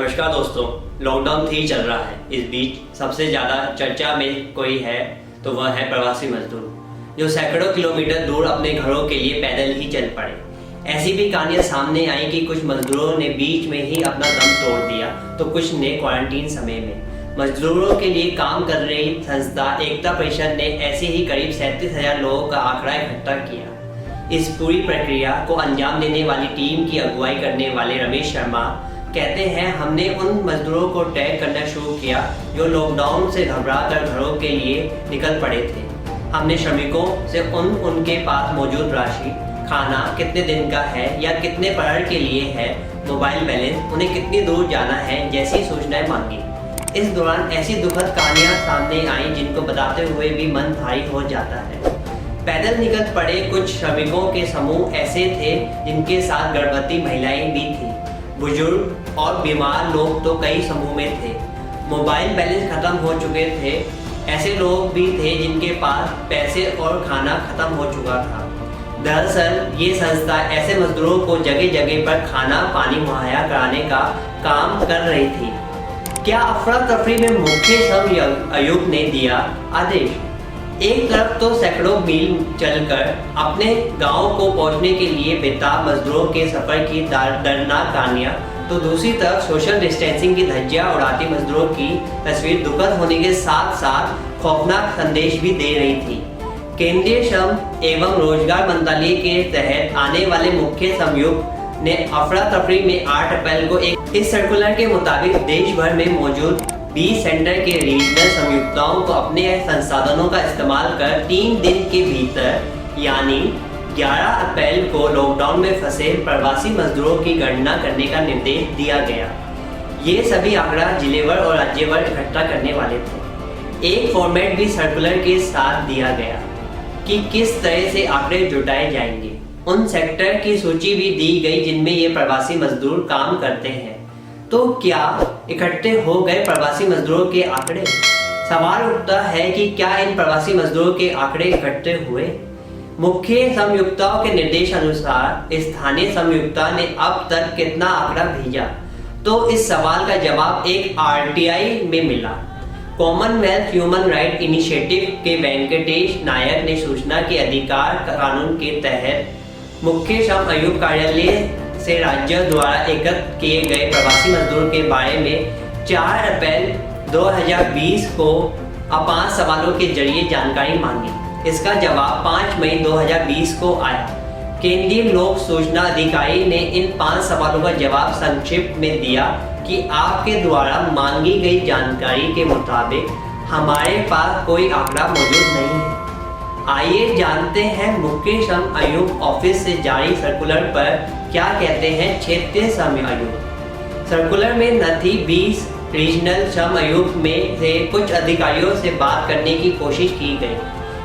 नमस्कार दोस्तों, लॉकडाउन 3 चल रहा है। इस बीच सबसे ज़्यादा चर्चा में कोई है तो वह है प्रवासी मजदूर, जो सैकड़ों किलोमीटर दूर अपने घरों के लिए पैदल ही चल पड़े। ऐसी भी कहानियां सामने आई कि कुछ मजदूरों ने बीच में ही अपना दम तोड़ दिया तो कुछ ने क्वारंटीन समय में। मजदूरों के लिए काम कर रही संस्था एकता परिषद ने ऐसे ही करीब 37,000 लोगों का आंकड़ा इकट्ठा किया। इस पूरी प्रक्रिया को अंजाम देने वाली टीम की अगुवाई करने वाले रमेश शर्मा कहते हैं, हमने उन मजदूरों को टैग करना शुरू किया जो लॉकडाउन से घबराकर घरों के लिए निकल पड़े थे। हमने श्रमिकों से उनके पास मौजूद राशि, खाना कितने दिन का है या कितने पहर के लिए है, मोबाइल बैलेंस, उन्हें कितनी दूर जाना है जैसी सूचनाएं मांगी। इस दौरान ऐसी दुखद कहानियां सामने आई जिनको बताते हुए भी मन भारी हो जाता है। पैदल निकल पड़े कुछ श्रमिकों के समूह ऐसे थे जिनके साथ गर्भवती महिलाएं भी थी। बुजुर्ग और बीमार लोग तो कई समूह में थे। मोबाइल बैलेंस खत्म हो चुके थे। ऐसे लोग भी थे जिनके पास पैसे और खाना खत्म हो चुका था। दरअसल ये संस्था ऐसे मजदूरों को जगह जगह पर खाना पानी मुहैया कराने का काम कर रही थी। क्या अफरा तफरी में मुख्य श्रम आयुक्त ने दिया आदेश। एक तरफ तो सैकड़ों मील चलकर अपने गांव को पहुंचने के लिए बेताब मजदूरों के सफर की दर्दनाक कहानियां, तो दूसरी तरफ सोशल डिस्टेंसिंग की धज्जियां उड़ाती मजदूरों की तस्वीर दुखद होने के साथ साथ खौफनाक संदेश भी दे रही थी। केंद्रीय श्रम एवं रोजगार मंत्रालय के तहत आने वाले मुख्य संयुक्त ने अफरा तफरी में 8 अप्रैल को इस सर्कुलर के मुताबिक देश भर में मौजूद 20 सेंटर के रीजनल संयुक्ताओं को अपने संसाधनों का इस्तेमाल कर 3 दिन के भीतर यानी 11 अप्रैल को लॉकडाउन में फंसे प्रवासी मजदूरों की गणना करने का निर्देश दिया गया। ये सभी आंकड़ा जिलेवार और राज्यवार इकट्ठा करने वाले थे। एक फॉर्मेट भी सर्कुलर के साथ दिया गया कि किस तरह से आंकड़े जुटाए जाएंगे। उन सेक्टर की सूची भी दी गई जिनमें ये प्रवासी मजदूर काम करते हैं। तो क्या इकट्ठे हो गए प्रवासी मजदूरों के आंकड़े? सवाल उठता है कि क्या इन प्रवासी मजदूरों के आंकड़े इकट्ठे हुए? मुख्य संयुक्ताओं के निर्देश अनुसार स्थानीय संयुक्ता ने अब तक कितना आंकड़ा भेजा? तो इस सवाल का जवाब एक आरटीआई में मिला। कॉमनवेल्थ ह्यूमन राइट इनिशिएटिव के वेंकटेश नायक ने सूचना के अधिकार कानून के तहत मुख्य श्रम आयुक्त कार्यालय से राज्य द्वारा एकत्र किए गए प्रवासी मजदूर के बारे में 4 अप्रैल 2020 को 5 सवालों के जरिए जानकारी मांगी। इसका जवाब 5 मई 2020 को आया। केंद्रीय लोक सूचना अधिकारी ने इन 5 सवालों का जवाब संक्षिप्त में दिया कि आपके द्वारा मांगी गई जानकारी के मुताबिक हमारे पास कोई आंकड़ा मौजूद नहीं है। आइए जानते हैं मुख्य श्रम आयुक्त ऑफिस से जारी सर्कुलर पर क्या कहते हैं क्षेत्रीय श्रम आयुक्त। सर्कुलर में न थी 20 रीजनल श्रम आयुक्त में से कुछ अधिकारियों से बात करने की कोशिश की गई।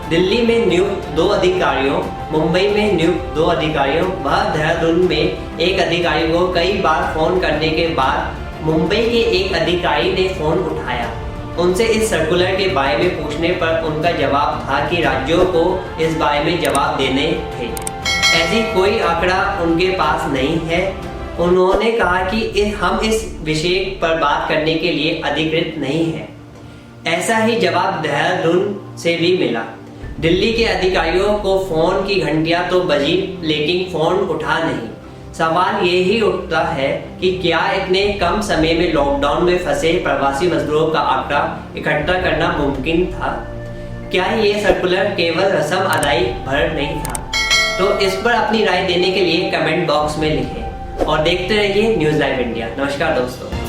दिल्ली में नियुक्त 2 अधिकारियों, मुंबई में नियुक्त 2 अधिकारियों व देहरादून में एक अधिकारी को कई बार फोन करने के बाद मुंबई के एक अधिकारी ने फोन उठाया। उनसे इस सर्कुलर के बारे में पूछने पर उनका जवाब था कि राज्यों को इस बारे में जवाब देने थे। ऐसी कोई आंकड़ा उनके पास नहीं है। उन्होंने कहा कि हम इस विषय पर बात करने के लिए अधिकृत नहीं है। ऐसा ही जवाब देहरादून से भी मिला। दिल्ली के अधिकारियों को फोन की घंटियां तो बजी लेकिन फोन उठा नहीं। सवाल यही उठता है कि क्या इतने कम समय में लॉकडाउन में फंसे प्रवासी मजदूरों का आंकड़ा इकट्ठा करना मुमकिन था? क्या ये सर्कुलर केवल रस्म अदाई भर नहीं था? तो इस पर अपनी राय देने के लिए कमेंट बॉक्स में लिखें और देखते रहिए न्यूज़ लाइव इंडिया। नमस्कार दोस्तों।